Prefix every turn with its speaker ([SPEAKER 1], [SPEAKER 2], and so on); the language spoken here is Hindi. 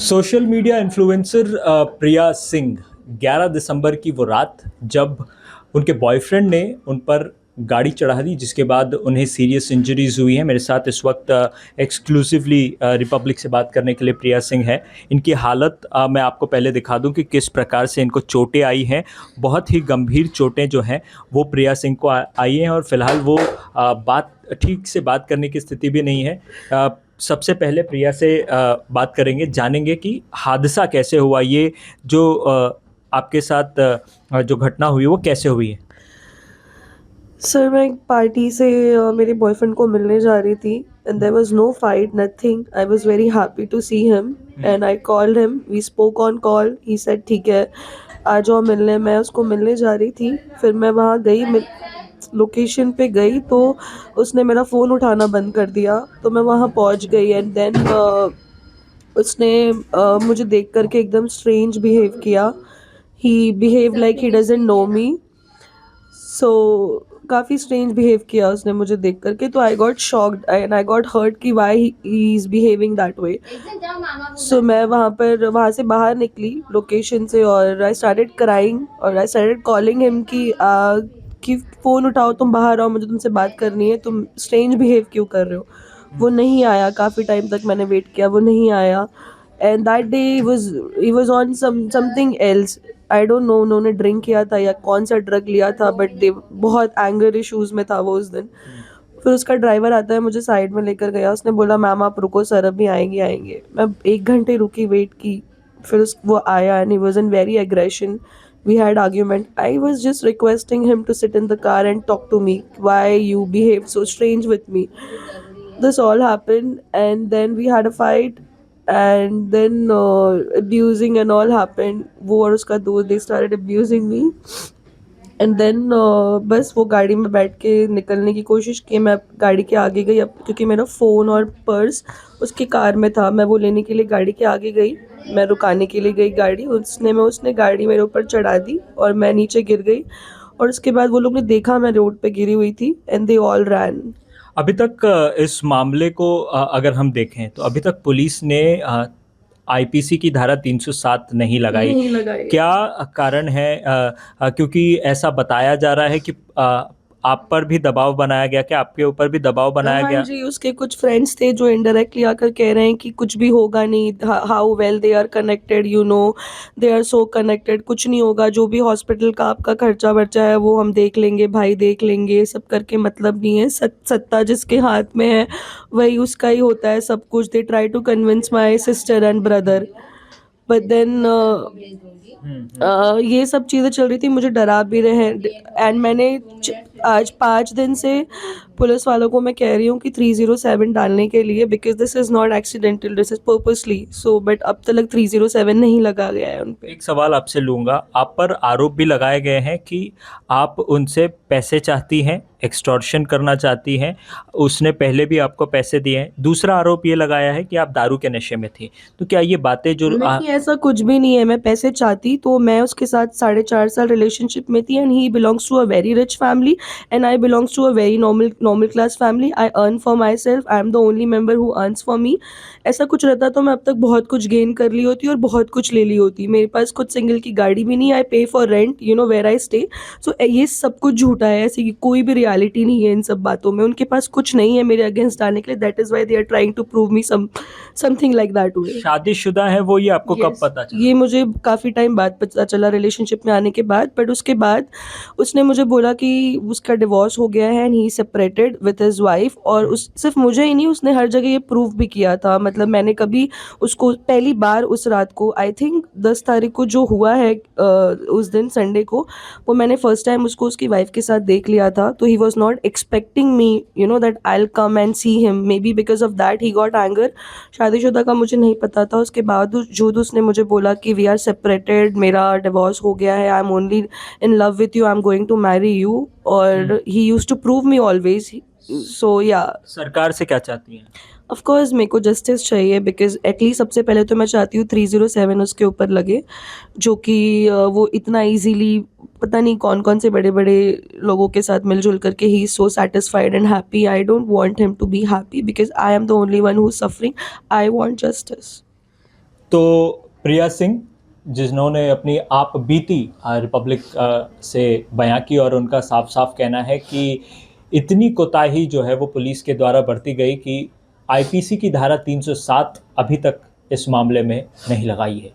[SPEAKER 1] सोशल मीडिया इन्फ्लुएंसर प्रिया सिंह 11 दिसंबर की वो रात जब उनके बॉयफ्रेंड ने उन पर गाड़ी चढ़ा दी, जिसके बाद उन्हें सीरियस इंजरीज हुई हैं। मेरे साथ इस वक्त एक्सक्लूसिवली रिपब्लिक से बात करने के लिए प्रिया सिंह है। इनकी हालत मैं आपको पहले दिखा दूं कि किस प्रकार से इनको चोटें आई हैं। बहुत ही गंभीर चोटें जो हैं वो प्रिया सिंह को आई हैं और फिलहाल वो बात ठीक से बात करने की स्थिति भी नहीं है। सबसे पहले प्रिया से बात करेंगे, जानेंगे कि हादसा कैसे हुआ, ये जो आपके साथ जो घटना हुई वो कैसे हुई है।
[SPEAKER 2] सर मैं एक पार्टी से मेरे बॉयफ्रेंड को मिलने जा रही थी and there was no fight nothing. I was very happy to see him and I called him, we spoke on call. He said ठीक है आ जाओ मिलने। मैं उसको मिलने जा रही थी, फिर मैं वहाँ गई, लोकेशन पे गई तो उसने मेरा फ़ोन उठाना बंद कर दिया। तो मैं वहाँ पहुँच गई एंड देन उसने मुझे देख करके एकदम स्ट्रेंज बिहेव किया। He behave like he doesn't know me. So काफ़ी स्ट्रेंज बिहेव किया उसने मुझे देख करके। तो I got shocked and I got hurt कि why he is behaving that way. So मैं वहाँ से बाहर निकली लोकेशन से और आई स्टार्टेड क्राइंग और आई स्टार्टेड कॉलिंग हिम कि फ़ोन उठाओ, तुम बाहर आओ, मुझे तुमसे बात करनी है, तुम स्ट्रेंज बिहेव क्यों कर रहे हो। वो नहीं आया, काफ़ी टाइम तक मैंने वेट किया, वो नहीं आया। And that day he was on something else. I don't know उन्होंने ड्रिंक किया था या कौन सा ड्रग लिया था, बट दे बहुत एंगर इश्यूज में था वो उस दिन। फिर उसका ड्राइवर आता है, मुझे साइड में लेकर गया, उसने बोला मैम आप रुको, सर अभी आएंगे आएंगे। मैं 1 घंटे रुकी, वेट की। फिर वो आया and he was in very aggression. We had argument. I was just requesting him to sit in the car and talk to me. Why you behave so strange with me? This all happened and then we had a fight and then abusing and all happened. वो और उसका दोस्त, they started abusing me. And then बस वो गाड़ी में बैठ के निकलने की कोशिश की। मैं गाड़ी के आगे गई, अब क्योंकि मेरा फ़ोन और पर्स उसकी कार में था, मैं वो लेने के लिए गाड़ी के आगे गई। मैं रुकाने के लिए गई गाड़ी, उसने गाड़ी मेरे ऊपर चढ़ा दी और मैं नीचे गिर गई। और उसके बाद वो लोग ने देखा मैं रोड पे गिरी हुई थी एंड दे ऑल रैन।
[SPEAKER 1] अभी तक इस मामले को अगर हम देखें तो अभी तक पुलिस ने आईपीसी की धारा 307 नहीं लगाई।
[SPEAKER 2] नहीं लगाई।
[SPEAKER 1] क्या कारण है? क्योंकि ऐसा बताया जा रहा है कि आप पर भी दबाव बनाया गया, क्या आपके ऊपर भी दबाव बनाया
[SPEAKER 2] हाँ
[SPEAKER 1] गया?
[SPEAKER 2] जी, उसके कुछ फ्रेंड्स थे जो इनडायरेक्टली आकर कह रहे हैं कि कुछ भी होगा नहीं, how well they are connected, you know, they are so connected, कुछ नहीं होगा, जो भी हॉस्पिटल का आपका खर्चा वर्चा है वो हम देख लेंगे, भाई देख लेंगे, सब करके मतलब नहीं है। सत्ता जिसके हाथ में है वही उसका ही होता है सब कुछ। They try to convince my sister and brother, but then ये सब चीज़ें चल रही थी, मुझे डरा भी रहे हैं। एंड आज 5 दिन से पुलिस वालों को मैं कह रही हूँ कि 307 डालने के लिए, because this is not accidental, this is purposely. So but अब तक 307 नहीं लगा गया है उन पे।
[SPEAKER 1] एक सवाल आपसे लूँगा। आप पर आरोप भी लगाए गए हैं कि आप उनसे पैसे चाहती हैं, एक्सटॉर्शन करना चाहती हैं। उसने पहले भी आपको पैसे दिए हैं। दूसरा आरोप ये लगाया है कि आप दारू के नशे में थी। तो क्या ये बातें जो
[SPEAKER 2] नहीं, ऐसा कुछ भी नहीं है। मैं पैसे चाहती तो मैं उसके साथ 4.5 साल रिलेशनशिप में थी and he belongs to a very rich family and I belongs to a very normal class family. I earn for myself, I am the only member who earns for me. ऐसा कुछ रहता तो मैं अब तक बहुत कुछ गेन कर ली होती और बहुत कुछ ले ली होती। मेरे पास खुद सिंगल की गाड़ी भी नहीं। I pay for rent, you know where I stay. So ये सब कुछ झूठा है, ऐसी कोई भी रियलिटी नहीं है इन सब बातों में। उनके पास कुछ नहीं है मेरे अगेंस्ट डालने के लिए। That is why they are trying to prove me something like that way.
[SPEAKER 1] शादीशुदा है वो, ये आपको कब
[SPEAKER 2] यस,
[SPEAKER 1] पता चला?
[SPEAKER 2] ये मुझे काफ़ी टाइम बाद पता चला रिलेशनशिप में आने के बाद। बट उसके बाद उसने मुझे बोला कि उसका डिवोर्स हो गया है and he separated with his wife. और उस सिर्फ मुझे ही नहीं, उसने हर जगह ये प्रूव भी किया था। मतलब मैंने कभी उसको पहली बार उस रात को, आई थिंक 10 तारीख को जो हुआ है, उस दिन संडे को, वो मैंने फर्स्ट टाइम उसको उसकी वाइफ के साथ देख लिया था। तो he was not expecting me, you know, that I will come and see him. May be because of that he got anger. शादीशुदा का मुझे नहीं पता था। उसके बावजूद उसने मुझे बोला कि वी आर सेपरेटेड, मेरा डिवोर्स हो गया है, I am only in love with you, I am going to marry you. और he used to prove me always. So yeah,
[SPEAKER 1] सरकार से क्या चाहती हैं?
[SPEAKER 2] ऑफ कोर्स मेरे को जस्टिस चाहिए, बिकॉज एटलीस्ट सबसे पहले तो मैं चाहती हूँ 307 उसके ऊपर लगे, जो कि वो इतना इजीली, पता नहीं कौन कौन से बड़े बड़े लोगों के साथ मिलजुल करके he so satisfied and happy. I don't want him to be happy because I am the only one who is suffering. I want justice.
[SPEAKER 1] तो प्रिया सिंह जिन्होंने अपनी आप बीती रिपब्लिक से बयां की और उनका साफ साफ कहना है कि इतनी कोताही जो है वो पुलिस के द्वारा बरती गई कि आईपीसी की धारा 307 अभी तक इस मामले में नहीं लगाई है।